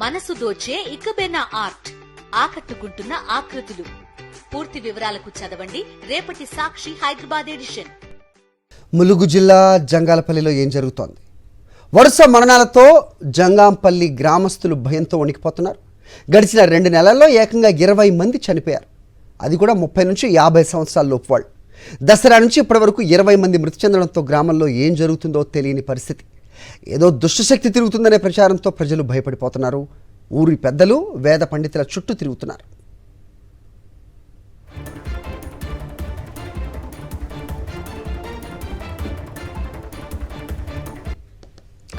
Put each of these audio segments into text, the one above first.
మనసు దోచే ఇకబెనా ఆర్ట్, ఆకట్టుకుంటున్న ఆకృతులు. పూర్తి వివరాలకు చదవండి రేపటి సాక్షి హైదరాబాద్ ఎడిషన్. ములుగు జిల్లా జంగాలపల్లిలో ఏం జరుగుతోంది? వరుస మరణాలతో జంగాంపల్లి గ్రామస్తులు భయంతో వణికిపోతున్నారు. గడిచిన 2 నెలల్లో ఏకంగా 20 మంది చనిపోయారు. అది కూడా 30 నుంచి 50 సంవత్సరాల లోపు వాళ్ళు. దసరా నుంచి ఇప్పటి వరకు 20 మంది మృతి చెందడంతో గ్రామంలో ఏం జరుగుతుందో తెలియని పరిస్థితి. ఏదో దుష్టశక్తి తిరుగుతుందనే ప్రచారంతో ప్రజలు భయపడిపోతున్నారు. ఊరి పెద్దలు వేద పండితుల చుట్టూ తిరుగుతున్నారు.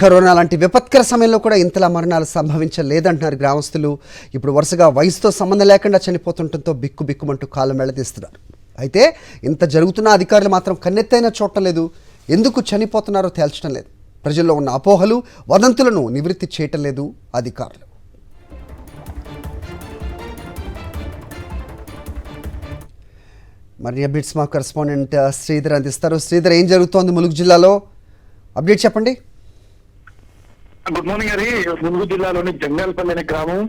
కరోనా లాంటి విపత్కర సమయంలో కూడా ఇంతలా మరణాలు సంభవించలేదంటున్నారు గ్రామస్తులు. ఇప్పుడు వరుసగా వయసుతో సంబంధం లేకుండా చనిపోతుండటంతో బిక్కుమంటూ కాలం వెళ్లదీస్తున్నారు. అయితే ఇంత జరుగుతున్న అధికారులు మాత్రం కన్నెత్తైనా చూడటం లేదు. ఎందుకు చనిపోతున్నారో తేల్చడం లేదు. ప్రజల్లో ఉన్న అపోహలు, వదంతులను నివృత్తి చేయటం లేదు అధికారులు. మరి అప్డేట్స్ మా కరెస్పాండెంట్ శ్రీధర్ అందిస్తారు. శ్రీధర్, ఏం జరుగుతోంది ములుగు జిల్లాలో? అప్డేట్ చెప్పండి. గుడ్ మార్నింగ్ గారి. ములుగు జిల్లాలోని జంగాలపల్లి అనే గ్రామం,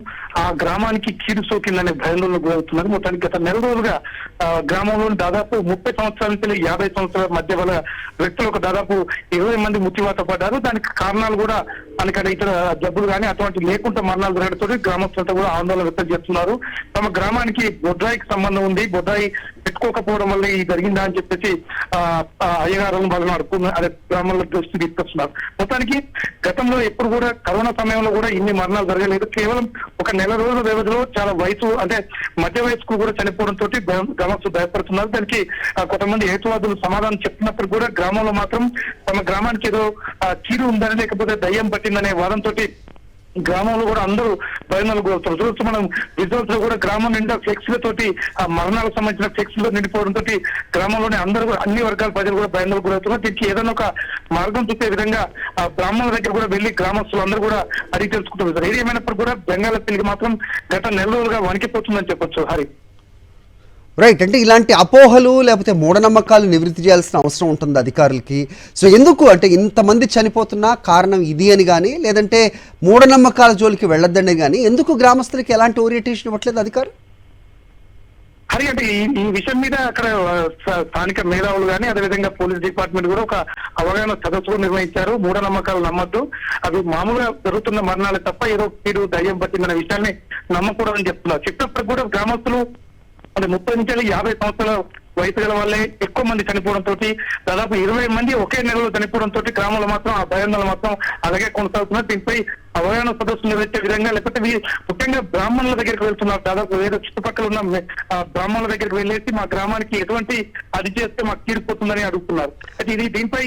ఆ గ్రామానికి కీడు సోకిందనే భయంలో గురవుతున్నారు. మొత్తానికి గత 4 రోజులుగా గ్రామంలోని దాదాపు 30 సంవత్సరాల నుంచి 50 సంవత్సరాల మధ్య గల వ్యక్తులకు దాదాపు 20 మంది మృత్యువాత పడ్డారు. దానికి కారణాలు కూడా మనకి ఇతర జబ్బులు కానీ అటువంటి లేకుండా మరణాలు జరగడంతో గ్రామస్తులంతా కూడా ఆందోళన వ్యక్తం చేస్తున్నారు. తమ గ్రామానికి బొడ్రాయికి సంబంధం ఉంది, బొడ్రాయి పెట్టుకోకపోవడం వల్ల ఇది జరిగిందా అని చెప్పేసి అయ్యగారులను వాళ్ళని అడుక్కున్నారు, అదే గ్రామంలో దృష్టి తీసుకొస్తున్నారు. మొత్తానికి గతంలో ఎప్పుడు కూడా కరోనా సమయంలో కూడా ఇన్ని మరణాలు జరగలేదు. కేవలం ఒక 1 రోజుల వ్యవధిలో చాలా వయసు అంటే మధ్య వయసుకు కూడా చనిపోవడంతో గ్రామస్తులు భయపడుతున్నారు. దానికి కొంతమంది హేతువాదులు సమాధానం చెప్తున్నప్పుడు కూడా గ్రామంలో మాత్రం తమ గ్రామానికి ఏదో కీడు ఉందని లేకపోతే దయ్యం పట్టిందనే వాదంతో గ్రామంలో కూడా అందరూ భయంలో గురవుతారు. చూస్తూ మనం రిజల్ట్స్ లో కూడా గ్రామం నిండా ఫ్లెక్స్ల తోటి ఆ మరణాలకు సంబంధించిన ఫ్లెక్స్లో నిండిపోవడంతో గ్రామంలోని అందరూ అన్ని వర్గాల ప్రజలు కూడా భయంలో గురవుతున్నారు. దీనికి ఏదైనా ఒక మార్గం చూపే విధంగా ఆ బ్రాహ్మణుల దగ్గర కూడా వెళ్లి గ్రామస్తులు అందరూ కూడా అడిగి తెలుసుకుంటారు. ఏది ఏమైనప్పుడు కూడా జంగాలపల్లికి మాత్రం గత 4 రోజులుగా వణికిపోతుందని చెప్పొచ్చు. హరి, రైట్. అంటే ఇలాంటి అపోహలు లేకపోతే మూఢనమ్మకాలు నివృత్తి చేయాల్సిన అవసరం ఉంటుంది అధికారులకి. సో ఎందుకు అంటే ఇంతమంది చనిపోతున్నా కారణం ఇది అని కానీ, లేదంటే మూఢనమ్మకాల జోలికి వెళ్ళొద్దని కానీ ఎందుకు గ్రామస్తులకి ఎలాంటి ఓరియంటేషన్ ఇవ్వట్లేదు అధికారులు? హరి, అంటే ఈ విషయం మీద అక్కడ స్థానిక మేధావులు కానీ అదేవిధంగా పోలీస్ డిపార్ట్మెంట్ కూడా ఒక అవగాహన సదస్సులు నిర్వహించారు. మూఢనమ్మకాలు నమ్మద్దు, అవి మామూలుగా జరుగుతున్న మరణాలే తప్ప ఏదో కీడు దయ్యం పట్టిందన్న విషయాన్ని నమ్మకూడదని చెప్తున్నారు. చెప్పినప్పుడు కూడా గ్రామస్తులు అంటే 30 నుంచి 50 సంవత్సరాల వయసు గల వాళ్ళే ఎక్కువ మంది చనిపోవడంతో దాదాపు 20 మంది ఒకే నెలలో చనిపోవడంతో గ్రామంలో మాత్రం ఆ భయాందోళన మాత్రం అలాగే కొనసాగుతున్నారు. దీనిపై అవగాహన సదస్సు నిర్వహించే విధంగా లేకపోతే ముఖ్యంగా బ్రాహ్మణుల దగ్గరికి వెళ్తున్నారు. దాదాపు వేరే చుట్టుపక్కల ఉన్న బ్రాహ్మణుల దగ్గరికి వెళ్ళేసి మా గ్రామానికి ఎటువంటి అది చేస్తే మాకు తీరిపోతుందని అడుగుతున్నారు. అయితే దీనిపై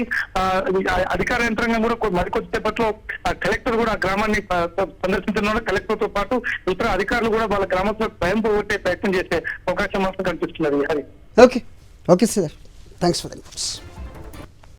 అధికార యంత్రాంగం కూడా మరికొద్దిసేపట్లో కలెక్టర్ కూడా గ్రామాన్ని సందర్శించడం, కలెక్టర్ తో పాటు ఇతర అధికారులు కూడా వాళ్ళ గ్రామంలో భయం పోగొట్టే ప్రయత్నం చేసే అవకాశం మాత్రం కనిపిస్తున్నది. Okay sir, thanks for the news.